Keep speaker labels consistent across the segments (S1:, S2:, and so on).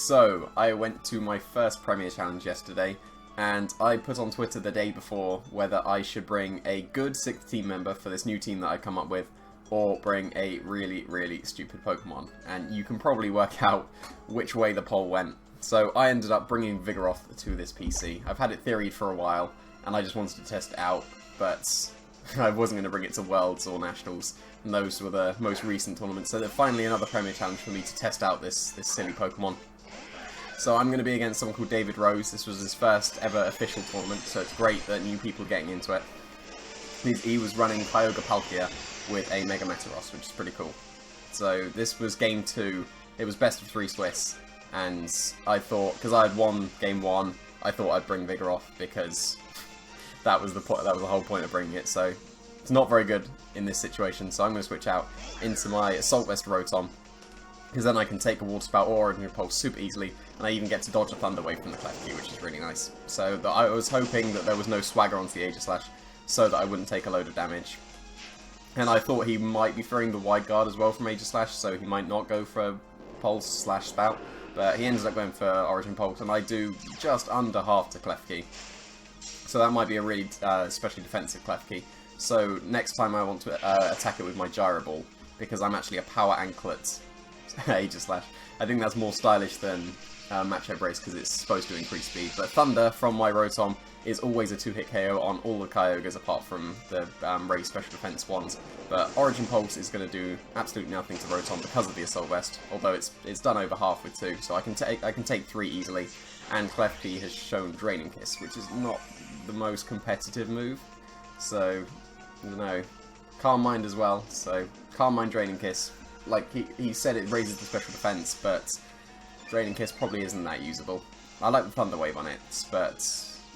S1: So, I went to my first Premier Challenge yesterday, and I put on Twitter the day before whether I should bring a good 6th team member for this new team that I come up with, or bring a really, really stupid Pokemon. And you can probably work out which way the poll went. So, I ended up bringing Vigoroth to this PC. I've had it theoried for a while, and I just wanted to test it out, but I wasn't going to bring it to Worlds or Nationals, and those were the most recent tournaments, so there's finally another Premier Challenge for me to test out this silly Pokemon. So I'm going to be against someone called David Rose. This was his first ever official tournament, so it's great that new people are getting into it. He was running Kyogre Palkia with a Mega Metagross, which is pretty cool. So this was game 2, it was best of 3 Swiss, and I thought, because I had won game 1, I thought I'd bring Vigoroth, because that was the whole point of bringing it, so it's not very good in this situation, so I'm going to switch out into my Assault Vest Rotom, because then I can take a Water Spout or Ordinary Pulse super easily, and I even get to dodge a Thunder Wave from the Klefki, which is really nice. So I was hoping that there was no Swagger onto the Aegislash, so that I wouldn't take a load of damage. And I thought he might be throwing the Wide Guard as well from Aegislash, so he might not go for Pulse/Spout, but he ended up going for Origin Pulse, and I do just under half to Klefki. So that might be a really especially defensive Klefki. So next time I want to attack it with my Gyro Ball, because I'm actually a Power Anklet Aegislash. I think that's more stylish than Macho Brace because it's supposed to increase speed. But Thunder from my Rotom is always a 2-hit KO on all the Kyogres apart from the raised special defense ones. But Origin Pulse is going to do absolutely nothing to Rotom because of the Assault Vest, although it's done over half with 2, so I can take 3 easily. And Klefki has shown Draining Kiss, which is not the most competitive move. So, I don't know. Calm Mind as well, so Calm Mind, Draining Kiss. Like, he said it raises the special defense, but Draining Kiss probably isn't that usable. I like the Thunder Wave on it, but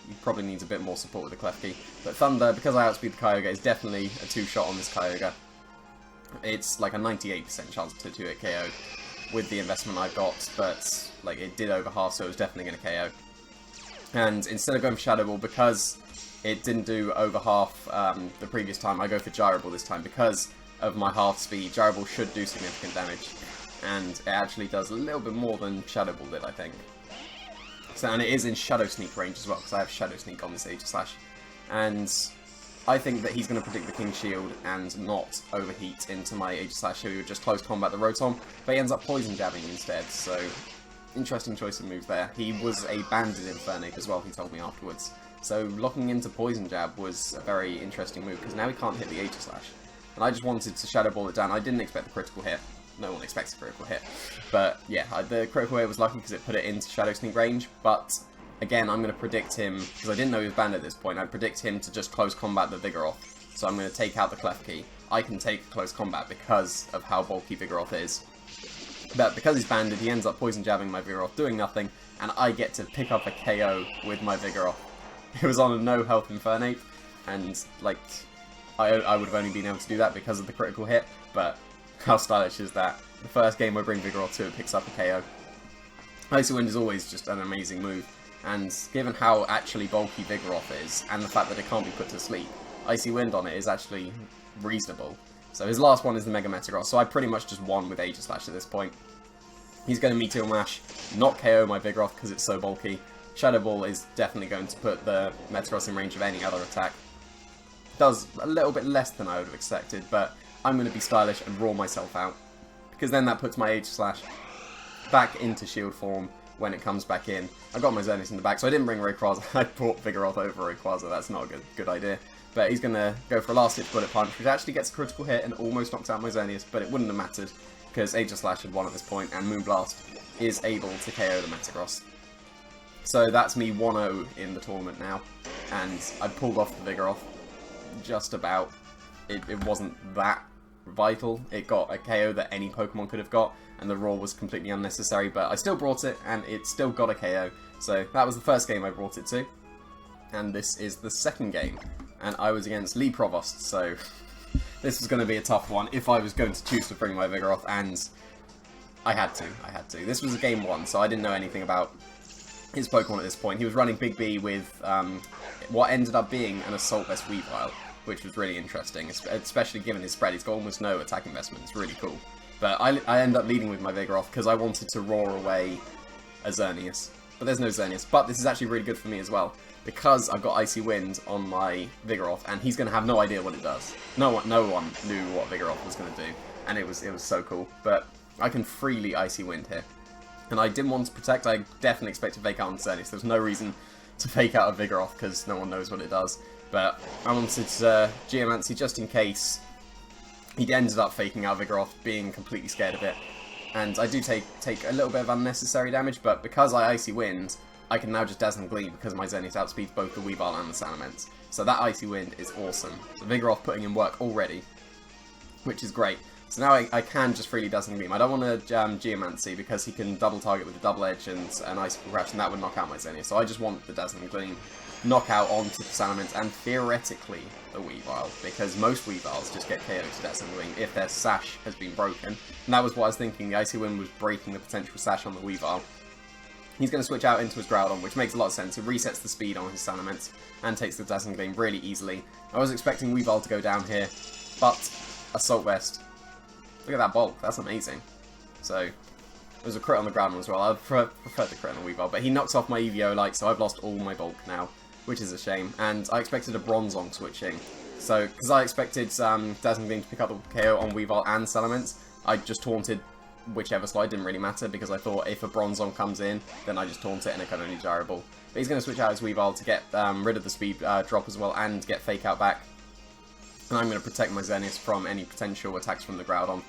S1: he probably needs a bit more support with the Klefki. But Thunder, because I outspeed the Kyogre, is definitely a 2-shot on this Kyogre. It's like a 98% chance to 2-hit KO with the investment I've got, but like it did over half, so it was definitely going to KO. And instead of going for Shadow Ball, because it didn't do over half the previous time, I go for Gyro Ball this time. Because of my half speed, Gyro Ball should do significant damage, and it actually does a little bit more than Shadow Ball did, I think. So, and it is in Shadow Sneak range as well, because I have Shadow Sneak on this Aegislash. And I think that he's going to predict the King Shield and not overheat into my Aegislash, who would just close combat the Rotom, but he ends up Poison Jabbing instead, so interesting choice of moves there. He was a Banded Infernape as well, he told me afterwards. So locking into Poison Jab was a very interesting move, because now he can't hit the Aegislash. And I just wanted to Shadow Ball it down. I didn't expect the critical hit. No one expects a critical hit. But yeah, the critical hit was lucky because it put it into Shadow Sneak range, but again, I'm going to predict him, because I didn't know he was banned at this point, I predict him to just close combat the Vigoroth. So I'm going to take out the Klefki. I can take close combat because of how bulky Vigoroth is. But because he's banded, he ends up Poison Jabbing my Vigoroth, doing nothing, and I get to pick up a KO with my Vigoroth. It was on a no health Infernape, and like, I would have only been able to do that because of the critical hit, but how stylish is that? The first game I bring Vigoroth to, it picks up a KO. Icy Wind is always just an amazing move. And given how actually bulky Vigoroth is, and the fact that it can't be put to sleep, Icy Wind on it is actually reasonable. So his last one is the Mega Metagross, so I pretty much just won with Aegislash at this point. He's going to Meteor Mash, not KO my Vigoroth because it's so bulky. Shadow Ball is definitely going to put the Metagross in range of any other attack. Does a little bit less than I would have expected, but I'm going to be stylish and roar myself out, because then that puts my Aegislash back into shield form when it comes back in. I got my Xerneas in the back, so I didn't bring Rayquaza. I brought Vigoroth over Rayquaza, that's not a good idea. But he's going to go for a last-ditch Bullet Punch, which actually gets a critical hit and almost knocks out my Xerneas, but it wouldn't have mattered, because Aegislash had won at this point, and Moonblast is able to KO the Metagross. So that's me 1-0 in the tournament now, and I pulled off the Vigoroth just about. It wasn't that vital. It got a KO that any Pokemon could have got, and the roar was completely unnecessary, but I still brought it, and it still got a KO. So that was the first game I brought it to, and this is the second game, and I was against Lee Provost, so this was going to be a tough one if I was going to choose to bring my Vigoroth, and I had to. This was a game 1, so I didn't know anything about his Pokemon at this point. He was running Big B with what ended up being an Assault Vest Weavile, which was really interesting, especially given his spread. He's got almost no attack investment. It's really cool. But I end up leading with my Vigoroth because I wanted to roar away a Xerneas. But there's no Xerneas. But this is actually really good for me as well, because I've got Icy Wind on my Vigoroth, and he's going to have no idea what it does. No one knew what Vigoroth was going to do, and it was so cool. But I can freely Icy Wind here. And I didn't want to protect. I definitely expected to fake out on Xerneas. There's no reason to fake out a Vigoroth, because no one knows what it does. But I wanted Geomancy just in case he ended up faking out Vigoroth, being completely scared of it. And I do take a little bit of unnecessary damage, but because I Icy Wind, I can now just Dazzling Gleam because my Xerneas outspeeds both the Weavile and the Salamence. So that Icy Wind is awesome. So Vigoroth putting in work already, which is great. So now I can just freely Dazzling Gleam. I don't want to Geomancy because he can double target with the Double Edge and an Icicle Crash, and that would knock out my Xerneas. So I just want the Dazzling Gleam, knockout onto the Salamence, and theoretically the Weavile, because most Weaviles just get KO'd to Dazzling Gleam if their Sash has been broken. And that was what I was thinking. The Icy Wind was breaking the potential Sash on the Weavile. He's going to switch out into his Groudon, which makes a lot of sense. It resets the speed on his Salamence and takes the Dazzling Gleam really easily. I was expecting Weavile to go down here, but Assault Vest. Look at that bulk, that's amazing. So, there's a crit on the Groudon as well. I prefer the crit on the Weavile, but he knocks off my Eevee-Light, so I've lost all my bulk now, which is a shame. And I expected a Bronzong switching. So, because I expected Dazzling Gleam to pick up the KO on Weavile and Salamence, I just taunted whichever slot. It didn't really matter, because I thought if a Bronzong comes in, then I just taunt it and it can only Gyro Ball. But he's going to switch out his Weavile to get rid of the speed drop as well, and get Fake Out back. And I'm going to protect my Xerneas from any potential attacks from the Groudon,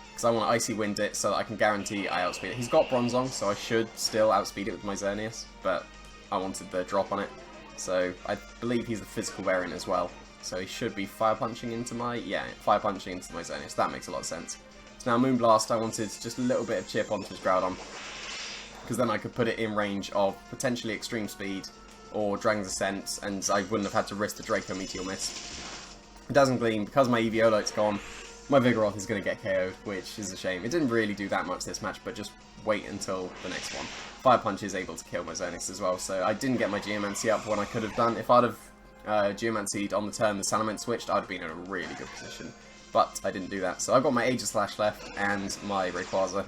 S1: because I want to Icy Wind it so that I can guarantee I outspeed it. He's got Bronzong, so I should still outspeed it with my Xerneas, but I wanted the drop on it. So I believe he's the physical variant as well. So he should be Fire Punching into my... yeah, Fire Punching into my Xerneas. That makes a lot of sense. So now Moonblast, I wanted just a little bit of chip onto his Groudon, because then I could put it in range of potentially Extreme Speed or Dragon's Ascent, and I wouldn't have had to risk the Draco Meteor Mist. Dazzling Gleam, because my Eevee-Light's gone, my Vigoroth is going to get KO'd, which is a shame. It didn't really do that much this match, but just wait until the next one. Fire Punch is able to kill my Xerneas as well, so I didn't get my Geomancy up when I could have done. If I'd have Geomancied on the turn the Salamence switched, I'd have been in a really good position. But I didn't do that, so I've got my Aegislash left and my Rayquaza.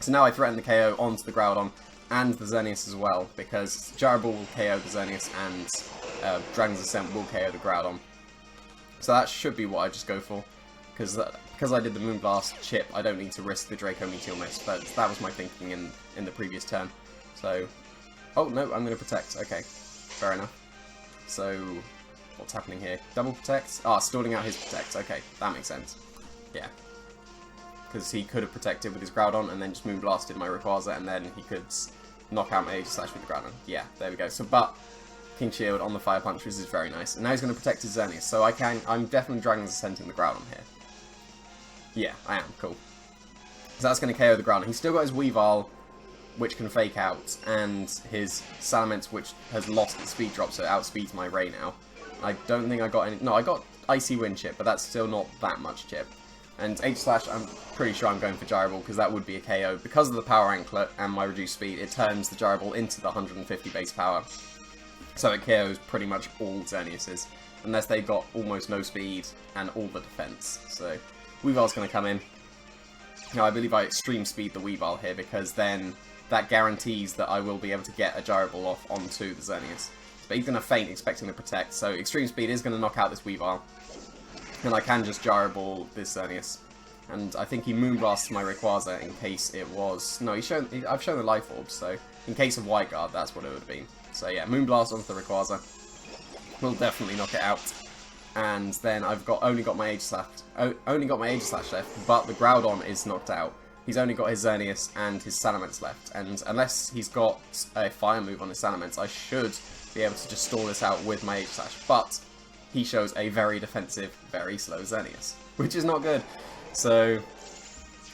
S1: So now I threaten the KO onto the Groudon and the Xerneas as well, because Gyro Ball will KO the Xerneas and Dragon's Ascent will KO the Groudon. So that should be what I just go for. Because I did the Moonblast chip, I don't need to risk the Draco Meteor Mist, but that was my thinking in the previous turn. So, oh no, I'm going to Protect, okay, fair enough. So, what's happening here? Double Protect? Ah, stalling out his Protect, okay, that makes sense. Yeah. Because he could have protected with his Groudon and then just Moonblasted my Rayquaza, and then he could knock out my Aegislash with the Groudon. Yeah, there we go. So, but King Shield on the Fire Punch, which is very nice. And now he's going to protect his Xerneas, so I'm definitely Dragon's Ascenting the Groudon here. Yeah, I am. Cool. So that's going to KO the Groudon. He's still got his Weavile, which can Fake Out, and his Salamence, which has lost the speed drop, so it outspeeds my Ray now. I don't think I got any... no, I got Icy Wind chip, but that's still not that much chip. And Aegislash, I'm pretty sure I'm going for Gyro Ball, because that would be a KO. Because of the Power Anklet and my reduced speed, it turns the Gyro Ball into the 150 base power. So it KOs pretty much all Xerneas's, unless they've got almost no speed and all the defense. So Weavile's going to come in. Now I believe I Extreme Speed the Weavile here, because then that guarantees that I will be able to get a Gyro Ball off onto the Xerneas. But he's going to feint expecting to protect, so Extreme Speed is going to knock out this Weavile. And I can just Gyro Ball this Xerneas. And I think he Moonblasts my Rayquaza in case it was... no, I've shown the Life Orb, so in case of White Guard, that's what it would have been. So yeah, Moonblast onto the Rayquaza will definitely knock it out. And then I've only got my Aegislash left, but the Groudon is knocked out. He's only got his Xerneas and his Salamence left, and unless he's got a Fire move on his Salamence, I should be able to just stall this out with my Aegislash. But he shows a very defensive, very slow Xerneas, which is not good. So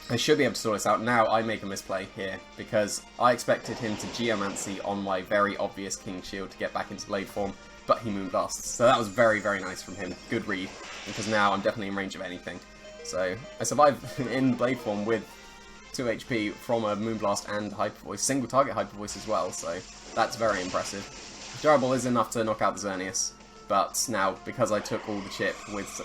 S1: I should be able to sort this out. Now I make a misplay here, because I expected him to Geomancy on my very obvious King Shield to get back into Blade form, but he Moonblasts. So that was very, very nice from him. Good read, because now I'm definitely in range of anything. So I survived in Blade form with 2 HP from a Moonblast and Hyper Voice, single target Hyper Voice as well, so that's very impressive. Gyro Ball is enough to knock out the Xerneas, but now, because I took all the chip with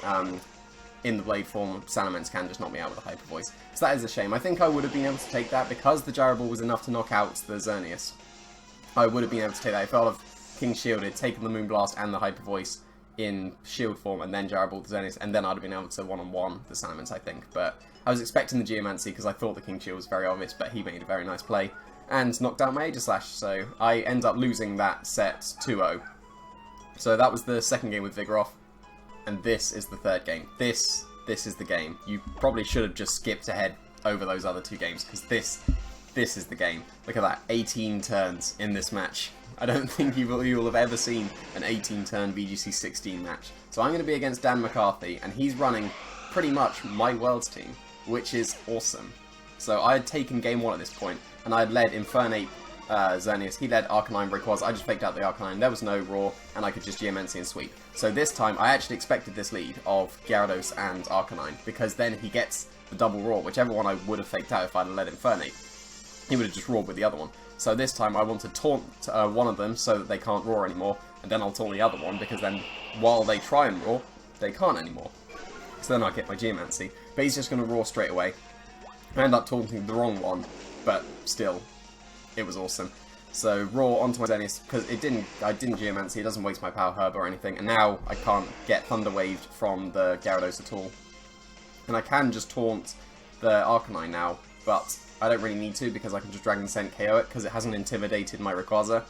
S1: in the Blade form, Salamence can just knock me out with a Hyper Voice. So that is a shame. I think I would have been able to take that because the Gyro Ball was enough to knock out the Xerneas. I would have been able to take that if I would have King Shielded, taken the Moonblast and the Hyper Voice in Shield form, and then Gyro Ball the Xerneas, and then I'd have been able to one-on-one the Salamence, I think. But I was expecting the Geomancy because I thought the King Shield was very obvious, but he made a very nice play and knocked out my Aegislash, so I end up losing that set 2-0. So that was the second game with Vigoroth, and this is the third game. This is the game. You probably should have just skipped ahead over those other two games, because this is the game. Look at that, 18 turns in this match. I don't think you will have ever seen an 18-turn VGC16 match. So I'm going to be against Dan McCarthy, and he's running pretty much my Worlds team, which is awesome. So I had taken game 1 at this point, and I had led Infernape Xerneas. He led Arcanine Rayquaza. I just faked out the Arcanine. There was no Roar, and I could just Geomancy and sweep. So this time, I actually expected this lead of Gyarados and Arcanine, because then he gets the double Roar, whichever one I would have faked out if I had led Infernape. He would have just roared with the other one. So this time I want to taunt one of them so that they can't roar anymore, and then I'll taunt the other one, because then while they try and roar, they can't anymore. So then I get my Geomancy. But he's just going to roar straight away. I end up taunting the wrong one, but still, it was awesome. So roar onto my Xerneas, because I didn't Geomancy, it doesn't waste my Power Herb or anything, and now I can't get Thunder Waved from the Gyarados at all. And I can just taunt the Arcanine now, but I don't really need to, because I can just Dragon Descent KO it, because it hasn't intimidated my Rayquaza.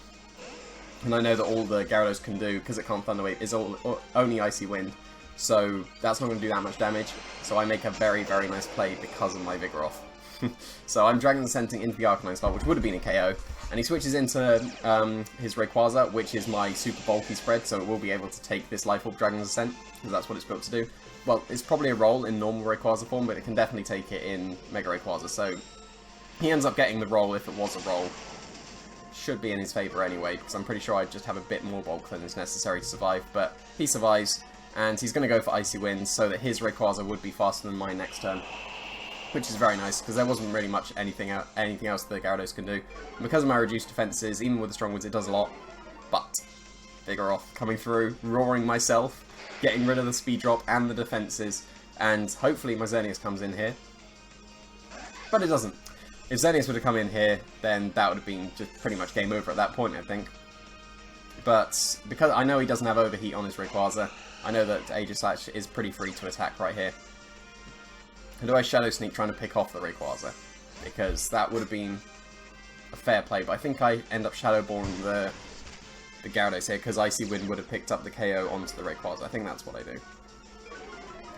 S1: And I know that all the Gyarados can do, because it can't Thunder Wave, is only Icy Wind. So that's not going to do that much damage. So I make a very, very nice play because of my Vigoroth. So I'm Dragon Descenting into the Arcanine slot, which would have been a KO. And he switches into his Rayquaza, which is my super bulky spread, so it will be able to take this Life Orb Dragon Descent, because that's what it's built to do. Well, it's probably a roll in normal Rayquaza form, but it can definitely take it in Mega Rayquaza, so he ends up getting the roll if it was a roll. Should be in his favour anyway, because I'm pretty sure I just have a bit more bulk than is necessary to survive, but he survives, and he's going to go for Icy Wind so that his Rayquaza would be faster than mine next turn, which is very nice, because there wasn't really much anything else the Gyarados can do. And because of my reduced defences, even with the strong winds, it does a lot, but Vigoroth coming through, roaring myself, getting rid of the speed drop and the defences, and hopefully my Xerneas comes in here, but it doesn't. If Xerneas would have come in here, then that would have been just pretty much game over at that point, I think. But because I know he doesn't have Overheat on his Rayquaza, I know that Aegislash is pretty free to attack right here. And do I Shadow Sneak trying to pick off the Rayquaza? Because that would have been a fair play, but I think I end up Shadow Balling the Gyarados here, because Icy Wind would have picked up the KO onto the Rayquaza. I think that's what I do.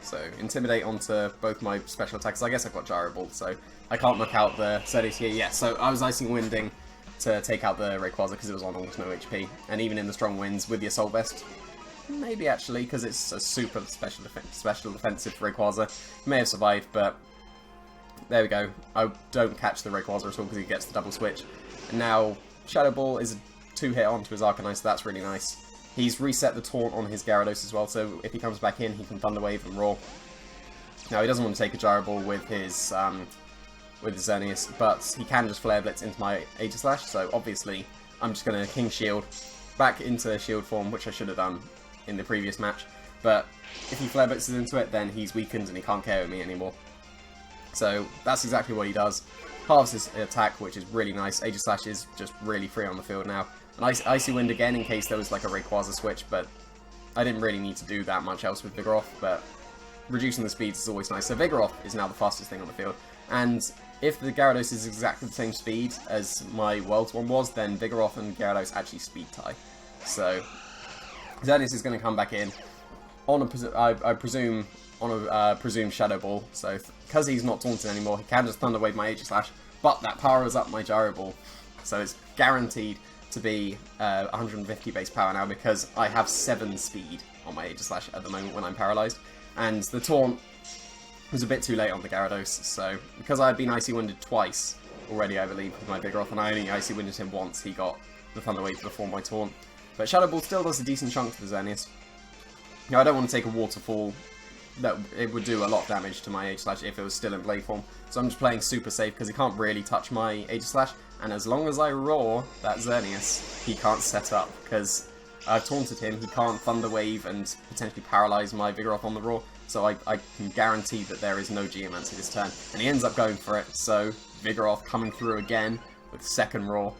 S1: So, Intimidate onto both my special attacks. I guess I've got Gyro Ball, so I can't knock out the Xerneas here. Yeah, so I was Icy Winding to take out the Rayquaza because it was on almost no HP. And even in the Strong Winds with the Assault Vest, maybe actually, because it's a super special defensive Rayquaza, may have survived, but there we go. I don't catch the Rayquaza at all because he gets the double switch. And now Shadow Ball is a 2-hit onto his Arcanine, so that's really nice. He's reset the taunt on his Gyarados as well, so if he comes back in, he can Thunder Wave and Roar. Now, he doesn't want to take a Gyro Ball with his Xerneas, but he can just Flare Blitz into my Aegislash, so obviously I'm just going to King Shield back into Shield form, which I should have done in the previous match, but if he Flare Blitzes into it, then he's weakened and he can't KO me anymore. So that's exactly what he does. Halves his attack, which is really nice. Aegislash is just really free on the field now. And Icy Wind again in case there was like a Rayquaza switch, but I didn't really need to do that much else with Vigoroth, but reducing the speeds is always nice. So Vigoroth is now the fastest thing on the field, and if the Gyarados is exactly the same speed as my Worlds one was, then Vigoroth and Gyarados actually speed tie. So Xerneas is going to come back in on I presume on a presumed Shadow Ball, so because he's not taunted anymore, he can just Thunder Wave my Aegislash, but that powers up my Gyro Ball, so it's guaranteed to be 150 base power now, because I have 7 speed on my Aegislash at the moment when I'm paralysed, and the taunt was a bit too late on the Gyarados, so because I had been Icy Winded twice already, I believe, with my Vigoroth, and I only Icy Winded him once, he got the Thunder Wave before my taunt. But Shadow Ball still does a decent chunk to the Xerneas. Now, I don't want to take a Waterfall. That it would do a lot of damage to my Aegislash if it was still in Blade form. So I'm just playing super safe because he can't really touch my Aegislash. And as long as I roar that Xerneas, he can't set up because I've taunted him. He can't Thunder Wave and potentially paralyze my Vigoroth on the roar. so I can guarantee that there is no Geomancy this turn. And he ends up going for it, so Vigoroth coming through again with second Roar.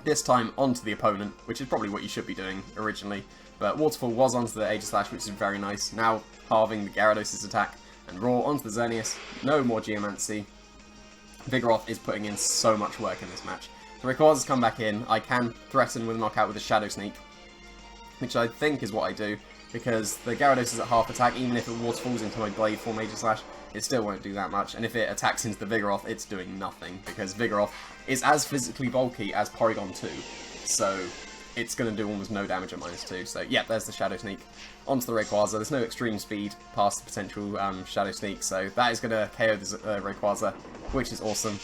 S1: This time onto the opponent, which is probably what you should be doing originally. But Waterfall was onto the Aegislash, which is very nice. Now halving the Gyarados' attack, and Roar onto the Xerneas. No more Geomancy. Vigoroth is putting in so much work in this match. The Rayquaza's come back in. I can threaten with a knockout with a Shadow Sneak, which I think is what I do, because the Gyarados is at half attack. Even if it Waterfalls into my Blade form Aegislash, it still won't do that much. And if it attacks into the Vigoroth, it's doing nothing, because Vigoroth is as physically bulky as Porygon 2. So it's going to do almost no damage at -2. So yeah, there's the Shadow Sneak onto the Rayquaza. There's no extreme speed past the potential Shadow Sneak, so that is going to KO the Rayquaza, which is awesome.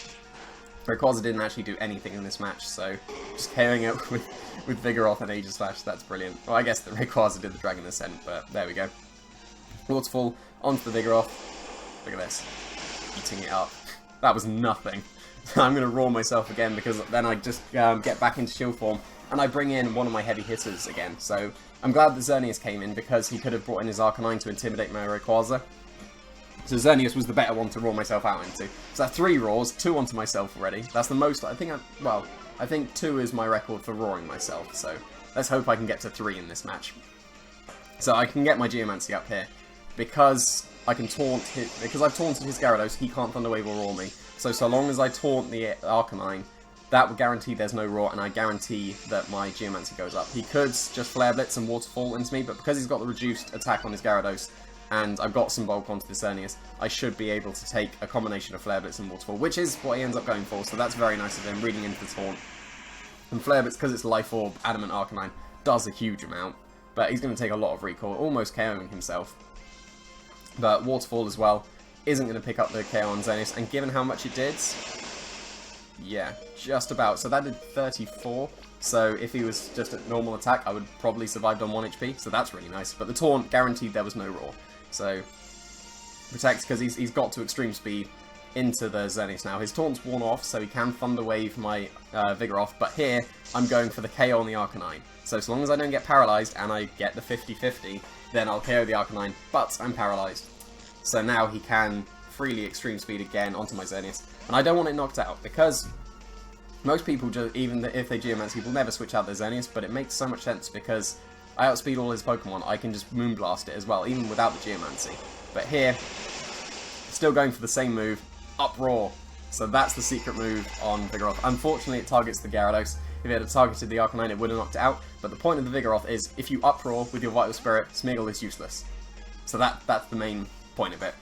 S1: Rayquaza didn't actually do anything in this match, so just KOing it with Vigoroth and Aegislash, that's brilliant. Well, I guess the Rayquaza did the Dragon Ascent, but there we go. Waterfall onto the Vigoroth. Look at this. Eating it up. That was nothing. I'm going to roar myself again, because then I just get back into shield form, and I bring in one of my heavy hitters again. So I'm glad that Xerneas came in, because he could have brought in his Arcanine to intimidate my Rayquaza. So Xerneas was the better one to roar myself out into. So that's 3 roars, 2 onto myself already. That's the most, I think, I think 2 is my record for roaring myself. So let's hope I can get to 3 in this match. So I can get my Geomancy up here. Because I can taunt because I've taunted his Gyarados, he can't Thunder Wave or roar me. So long as I taunt the Arcanine, that would guarantee there's no roar, and I guarantee that my Geomancy goes up. He could just Flare Blitz and Waterfall into me, but because he's got the reduced attack on his Gyarados, and I've got some bulk onto the Xerneas, I should be able to take a combination of Flare Blitz and Waterfall, which is what he ends up going for, so that's very nice of him, reading into the taunt. And Flare Blitz, because it's Life Orb, Adamant Arcanine, does a huge amount, but he's going to take a lot of recoil, almost KOing himself. But Waterfall as well isn't going to pick up the KO on Xerneas, and given how much it did, yeah, just about. So that did 34, so if he was just at normal attack, I would probably survived on 1 HP, so that's really nice. But the taunt guaranteed there was no roar. So, protects, because he's got to extreme speed into the Xerneas now. His taunt's worn off, so he can Thunder Wave my Vigoroth, but here, I'm going for the KO on the Arcanine. So long as I don't get paralysed, and I get the 50-50, then I'll KO the Arcanine, but I'm paralysed. So now he can freely extreme speed again onto my Xerneas. And I don't want it knocked out, because most people, even if they Geomancy, will never switch out their Xerneas, but it makes so much sense, because I outspeed all his Pokemon, I can just Moonblast it as well, even without the Geomancy. But here, still going for the same move, Uproar. So that's the secret move on Vigoroth. Unfortunately, it targets the Gyarados. If it had targeted the Arcanine, it would have knocked it out. But the point of the Vigoroth is, if you Uproar with your Vital Spirit, Smeargle is useless. So that's the main point of it.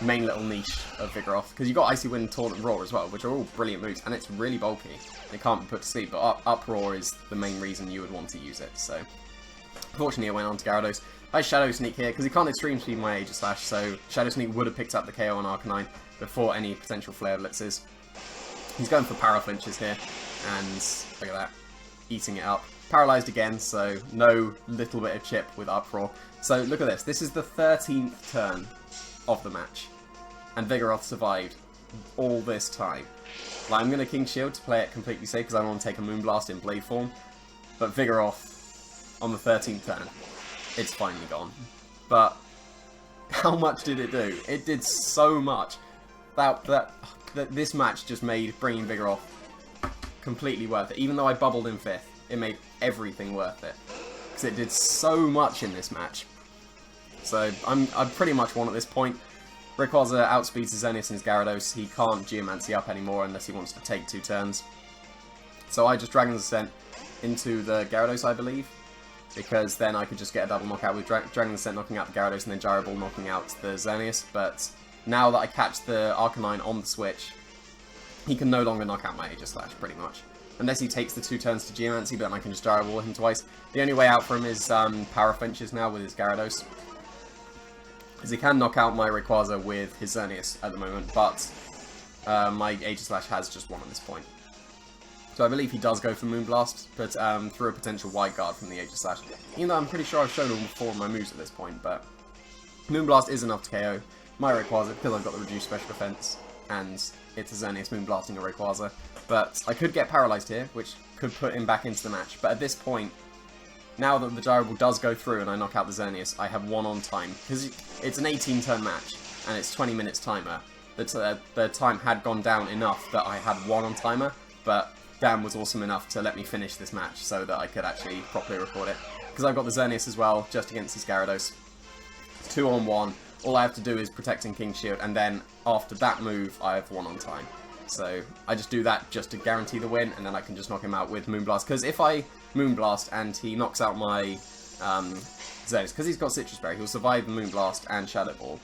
S1: Main little niche of Vigoroth. Because you've got Icy Wind, Taunt, and Roar as well, which are all brilliant moves, and it's really bulky. It can't be put to sleep, but Uproar is the main reason you would want to use it. So, unfortunately, I went on to Gyarados. I Shadow Sneak here, because he can't Extreme Speed my Aegislash, so Shadow Sneak would have picked up the KO on Arcanine before any potential Flare Blitzes. He's going for Power Flinches here, and look at that, eating it up. Paralysed again, so no little bit of chip with Uproar. So look at this, this is the 13th turn of the match, and Vigoroth survived all this time. Like, I'm going to King Shield to play it completely safe, because I don't want to take a Moonblast in Blade form, but Vigoroth, on the 13th turn, it's finally gone. But how much did it do? It did so much. This match just made bringing Vigoroth completely worth it. Even though I bubbled in 5th, it made everything worth it, because it did so much in this match. So I'm pretty much won at this point. Rayquaza outspeeds his Xerneas and his Gyarados. He can't Geomancy up anymore unless he wants to take 2 turns. So I just Dragon's Ascent into the Gyarados, I believe, because then I could just get a double knockout with Dragon's Ascent knocking out the Gyarados and then Gyro Ball knocking out the Xerneas. But now that I catch the Arcanine on the switch, he can no longer knock out my Aegislash, pretty much. Unless he takes the 2 turns to Geomancy, but then I can just Gyro Ball him twice. The only way out for him is Power Flinches now with his Gyarados, because he can knock out my Rayquaza with his Xerneas at the moment, but my Aegislash has just won at this point. So I believe he does go for Moonblast, but through a potential Wide Guard from the Aegislash. Even though I'm pretty sure I've shown all 4 of my moves at this point, but Moonblast is enough to KO my Rayquaza, because I've got the reduced special defense, and it's a Xerneas Moonblasting a Rayquaza. But I could get paralysed here, which could put him back into the match, but at this point, now that the gyro ball does go through and I knock out the Xerneas, I have 1 on time. Because it's an 18-turn match, and it's 20 minutes timer. The time had gone down enough that I had 1 on timer, but Dan was awesome enough to let me finish this match so that I could actually properly record it. Because I've got the Xerneas as well, just against his Gyarados. 2 on 1. All I have to do is protecting King's Shield, and then after that move, I have 1 on time. So I just do that just to guarantee the win, and then I can just knock him out with Moonblast. Because if I Moonblast and he knocks out my Xerneas, because he's got Citrus Berry, he'll survive the Moonblast and Shadow Ball.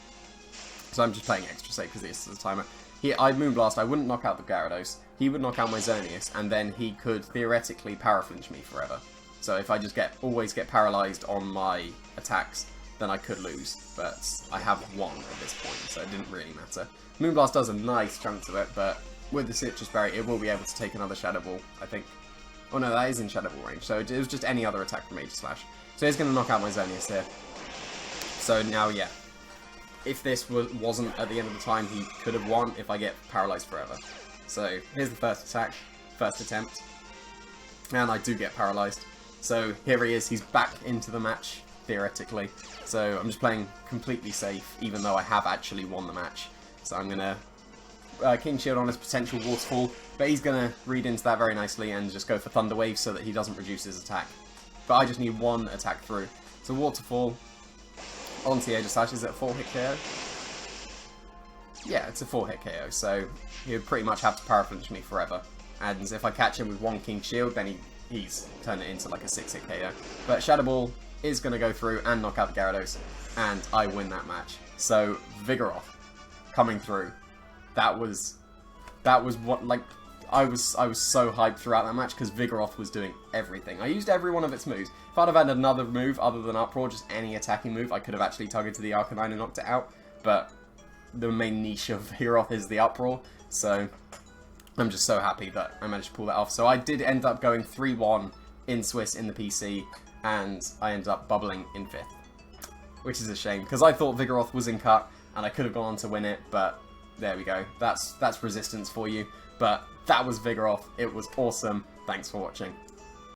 S1: So I'm just playing extra safe because this is a timer. I Moonblast, I wouldn't knock out the Gyarados, he would knock out my Xerneas, and then he could theoretically Power Flinch me forever. So if I just always get paralysed on my attacks, then I could lose, but I have 1 at this point, so it didn't really matter. Moonblast does a nice chunk to it, but with the Citrus Berry, it will be able to take another Shadow Ball, I think. Oh no, that is in Shadow Ball range, so it was just any other attack from Major Slash. So he's going to knock out my Xerneas here. So now, yeah. If this wasn't at the end of the time, he could have won if I get paralysed forever. So here's the first attack, first attempt, and I do get paralysed. So here he is, he's back into the match, theoretically. So I'm just playing completely safe, even though I have actually won the match. So I'm going to King Shield on his potential Waterfall, but he's going to read into that very nicely and just go for Thunder Wave so that he doesn't reduce his attack. But I just need 1 attack through. So Waterfall onto Major Slash. Is it a 4-hit KO? Yeah, it's a 4-hit KO, so he would pretty much have to Power Flinch me forever. And if I catch him with 1 King Shield, then he's turned it into like a 6-hit KO. But Shadow Ball is going to go through and knock out the Gyarados, and I win that match. So Vigoroth coming through. That was what, like, I was so hyped throughout that match because Vigoroth was doing everything. I used every one of its moves. If I'd have had another move other than Uproar, just any attacking move, I could have actually targeted the Arcanine and knocked it out. But the main niche of Vigoroth is the Uproar, so I'm just so happy that I managed to pull that off. So I did end up going 3-1 in Swiss in the PC, and I ended up bubbling in 5th. Which is a shame, because I thought Vigoroth was in cut, and I could have gone on to win it, but there we go. That's resistance for you. But that was Vigoroth. It was awesome. Thanks for watching.